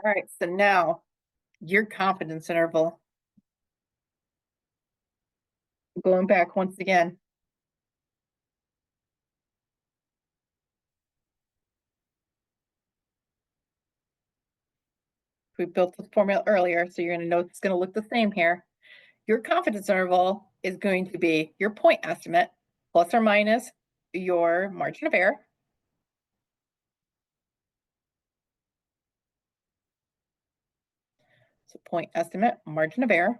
All right, so now your confidence interval. Going back once again. We built this formula earlier, so you're going to know it's going to look the same here. Your confidence interval is going to be your point estimate plus or minus your margin of error. So point estimate, margin of error.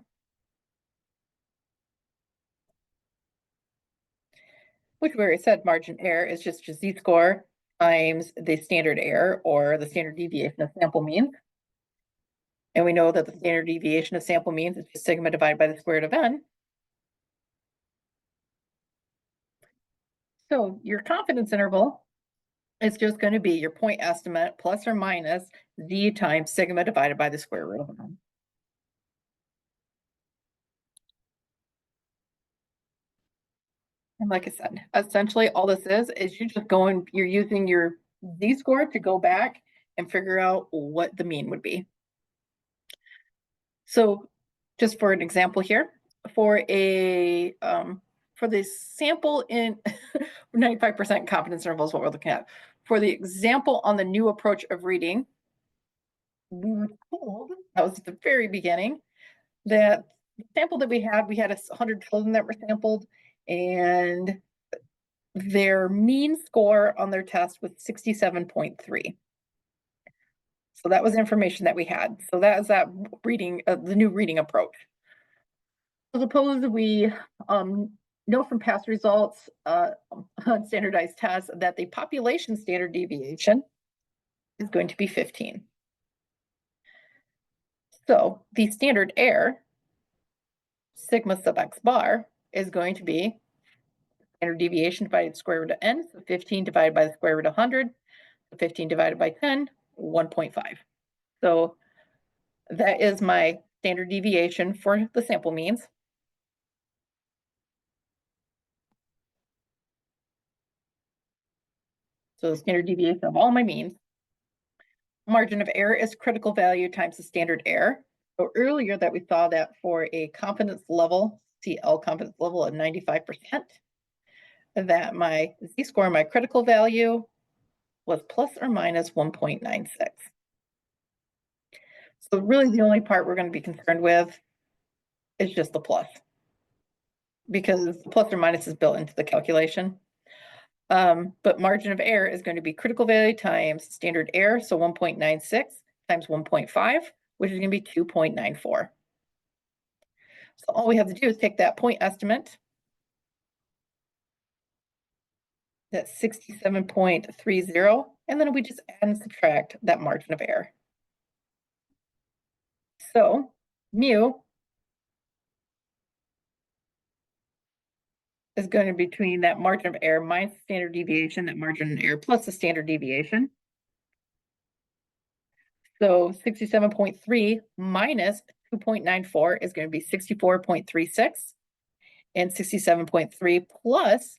Which we already said margin error is just your z-score times the standard error or the standard deviation of sample mean. And we know that the standard deviation of sample means is just sigma divided by the square root of n. So your confidence interval is just going to be your point estimate plus or minus z times sigma divided by the square root of n. And like I said, essentially all this is you're using your z-score to go back and figure out what the mean would be. So just for an example here, for the sample in 95% confidence interval is what we're looking at. For the example on the new approach of reading, we were told, that was at the very beginning, that the sample that we had 100 children that were sampled, and their mean score on their test was 67.3. So that was information that we had. So that is that reading, the new reading approach. Suppose we know from past results on standardized tests that the population standard deviation is going to be 15. So the standard error, sigma sub x bar, is going to be standard deviation divided by the square root of n, so 15 divided by the square root of 100, 15 divided by 10, 1.5. So that is my standard deviation for the sample means. So the standard deviation of all my means. Margin of error is critical value times the standard error. So earlier that we saw that for a confidence level, CL confidence level of 95%, that my z-score, my critical value, was plus or minus 1.96. So really the only part we're going to be concerned with is just the plus, because the plus or minus is built into the calculation. But margin of error is going to be critical value times standard error, so 1.96 times 1.5, which is going to be 2.94. So all we have to do is take that point estimate, that's 67.30, and then we just add and subtract that margin of error. So mu is going to be between that margin of error minus the standard deviation, that margin of error plus the standard deviation. So 67.3 minus 2.94 is going to be 64.36. And 67.3 plus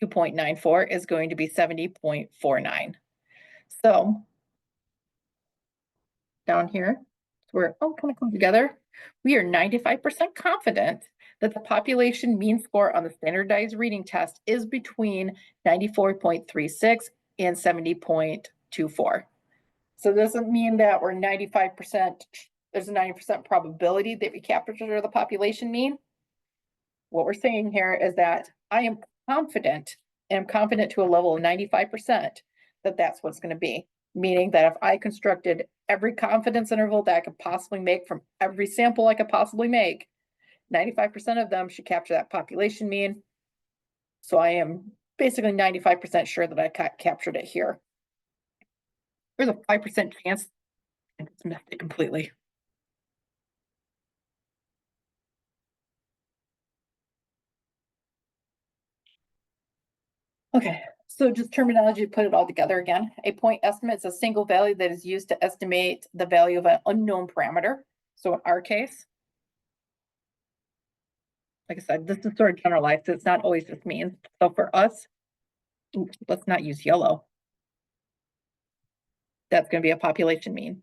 2.94 is going to be 70.49. So down here, we're all kind of come together. We are 95% confident that the population mean score on the standardized reading test is between 94.36 and 70.24. So this doesn't mean that we're 95%, there's a 90% probability that we capture the population mean. What we're saying here is that I am confident, and I'm confident to a level of 95% that that's what's going to be. Meaning that if I constructed every confidence interval that I could possibly make from every sample I could possibly make, 95% of them should capture that population mean. So I am basically 95% sure that I captured it here. There's a 5% chance I just missed it completely. Okay, so just terminology to put it all together again. A point estimate is a single value that is used to estimate the value of an unknown parameter. So in our case, like I said, this is sort of generalized, so it's not always just means. So for us, let's not use yellow. That's going to be a population mean.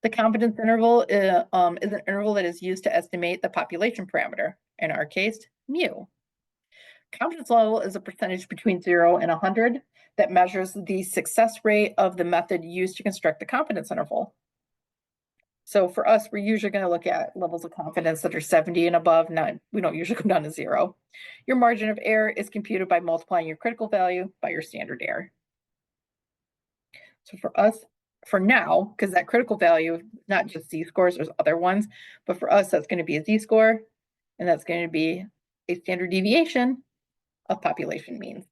The confidence interval is an interval that is used to estimate the population parameter, in our case, mu. Confidence level is a percentage between 0 and 100 that measures the success rate of the method used to construct the confidence interval. So for us, we're usually going to look at levels of confidence that are 70 and above. We don't usually come down to 0. Your margin of error is computed by multiplying your critical value by your standard error. So for us, for now, because that critical value, not just z-scores, there's other ones, but for us, that's going to be a z-score, and that's going to be a standard deviation of population means.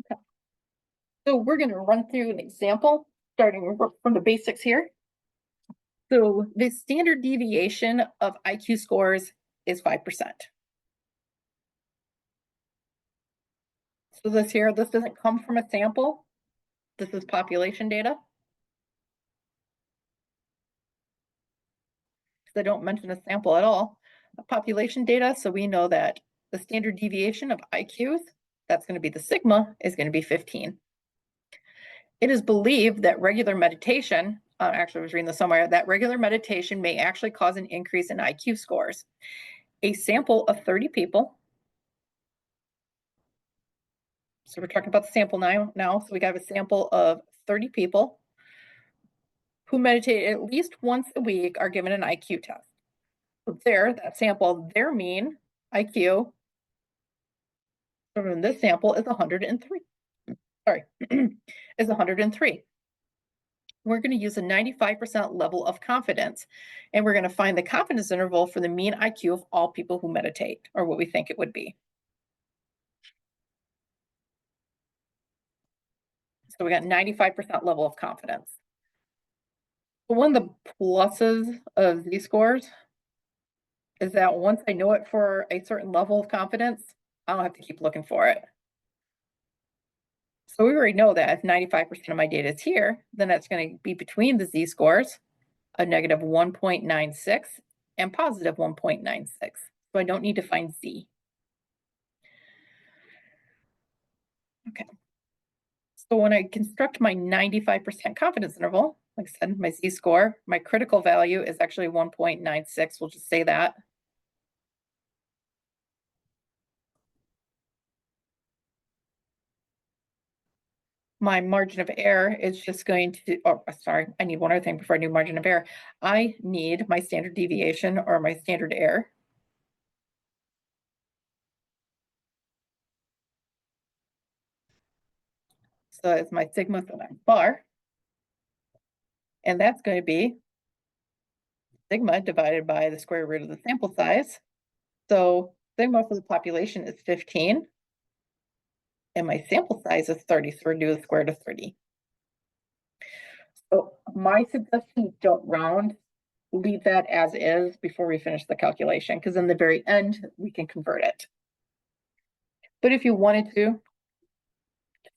Okay. So we're going to run through an example, starting from the basics here. So the standard deviation of IQ scores is 5%. So this doesn't come from a sample. This is population data. They don't mention a sample at all. Population data, so we know that the standard deviation of IQs, that's going to be the sigma, is going to be 15. It is believed that regular meditation, actually I was reading this somewhere, that regular meditation may actually cause an increase in IQ scores. A sample of 30 people, so we're talking about the sample now. So we got a sample of 30 people who meditate at least once a week are given an IQ test. So that sample, their mean IQ from this sample is 103. Sorry, is 103. We're going to use a 95% level of confidence, and we're going to find the confidence interval for the mean IQ of all people who meditate, or what we think it would be. So we got 95% level of confidence. One of the pluses of these scores is that once I know it for a certain level of confidence, I don't have to keep looking for it. So we already know that if 95% of my data is here, then that's going to be between the z-scores of negative 1.96 and positive 1.96. So I don't need to find z. Okay. So when I construct my 95% confidence interval, like I said, my z-score, my critical value is actually 1.96. We'll just say that. My margin of error is just going to, sorry, I need one other thing before I do margin of error. I need my standard deviation or my standard error. So it's my sigma for that bar. And that's going to be sigma divided by the square root of the sample size. So sigma for the population is 15. And my sample size is 30. So we're going to do the square root of 30. So my suggestion, don't round, leave that as is before we finish the calculation, because in the very end, we can convert it. But if you wanted to,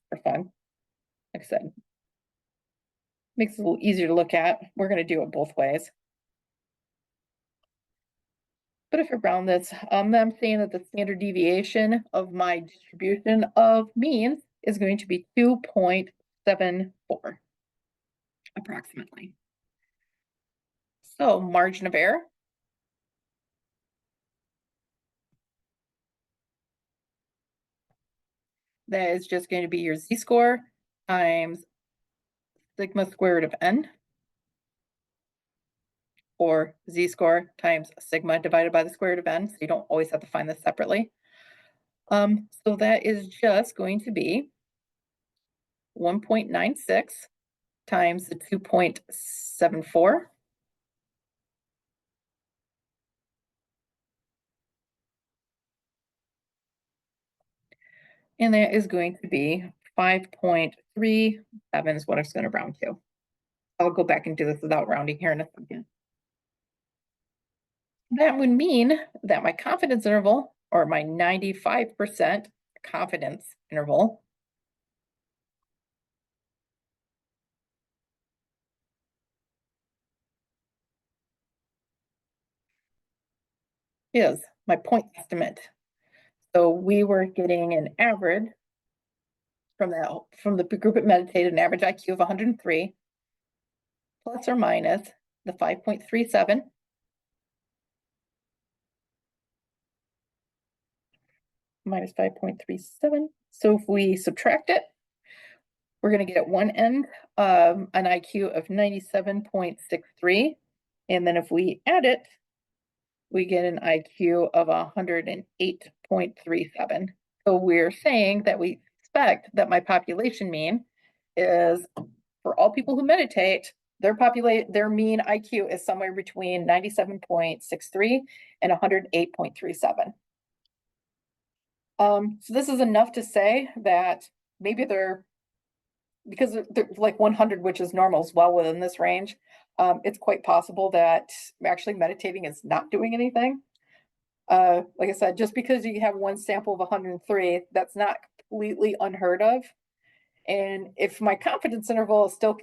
for fun, like I said, makes it a little easier to look at. We're going to do it both ways. But if I round this, I'm saying that the standard deviation of my distribution of means is going to be 2.74, approximately. So margin of error. That is just going to be your z-score times sigma square root of n, or z-score times sigma divided by the square root of n. So you don't always have to find this separately. So that is just going to be 1.96 times the 2.74. And that is going to be 5.37 is what it's going to round to. I'll go back and do this without rounding here in a second. That would mean that my confidence interval, or my 95% confidence interval, is my point estimate. So we were getting an average from the group that meditated, an average IQ of 103, plus or minus the 5.37, minus 5.37. So if we subtract it, we're going to get at one end an IQ of 97.63. And then if we add it, we get an IQ of 108.37. So we're saying that we expect that my population mean is, for all people who meditate, their mean IQ is somewhere between 97.63 and 108.37. So this is enough to say that maybe because they're like 100, which is normal, is well within this range. It's quite possible that actually meditating is not doing anything. Like I said, just because you have one sample of 103, that's not completely unheard of. And if my confidence interval is still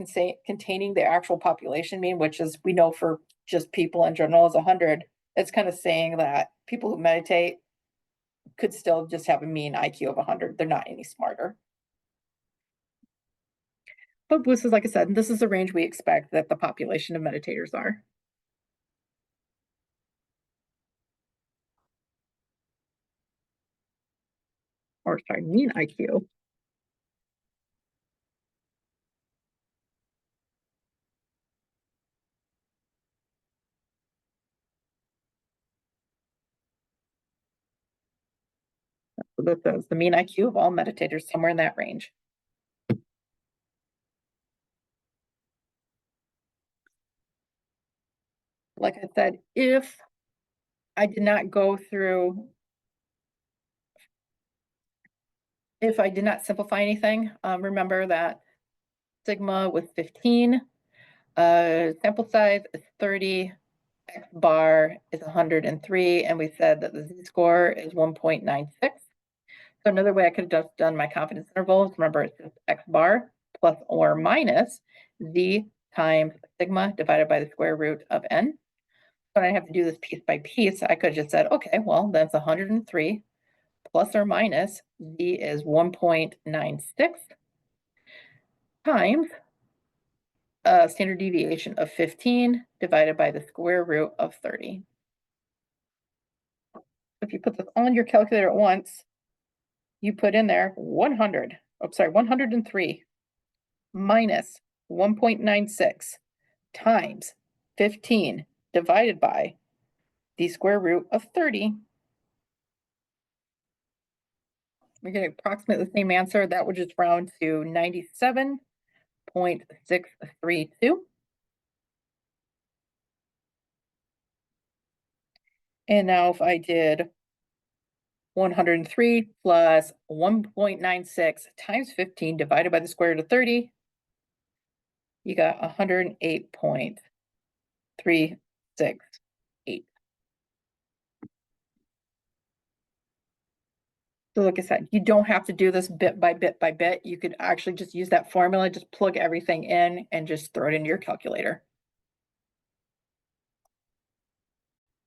containing the actual population mean, which is we know for just people in general is 100, it's kind of saying that people who meditate could still just have a mean IQ of 100. They're not any smarter. But this is, like I said, this is the range we expect that the population of meditators are. Or sorry, mean IQ. So this is the mean IQ of all meditators, somewhere in that range. Like I said, if I did not go through, if I did not simplify anything, remember that sigma was 15, sample size is 30, X bar is 103, and we said that the z-score is 1.96. So another way I could have just done my confidence intervals, remember it's just X bar plus or minus z times sigma divided by the square root of n. When I have to do this piece by piece, I could have just said, okay, well, that's 103 plus or minus z is 1.96 times a standard deviation of 15 divided by the square root of 30. If you put this on your calculator at once, you put in there 103 minus 1.96 times 15 divided by the square root of 30. We get approximately the same answer. That would just round to 97.632. And now if I did 103 plus 1.96 times 15 divided by the square root of 30, you got 108.368. So like I said, you don't have to do this bit by bit by bit. You could actually just use that formula, just plug everything in and just throw it into your calculator.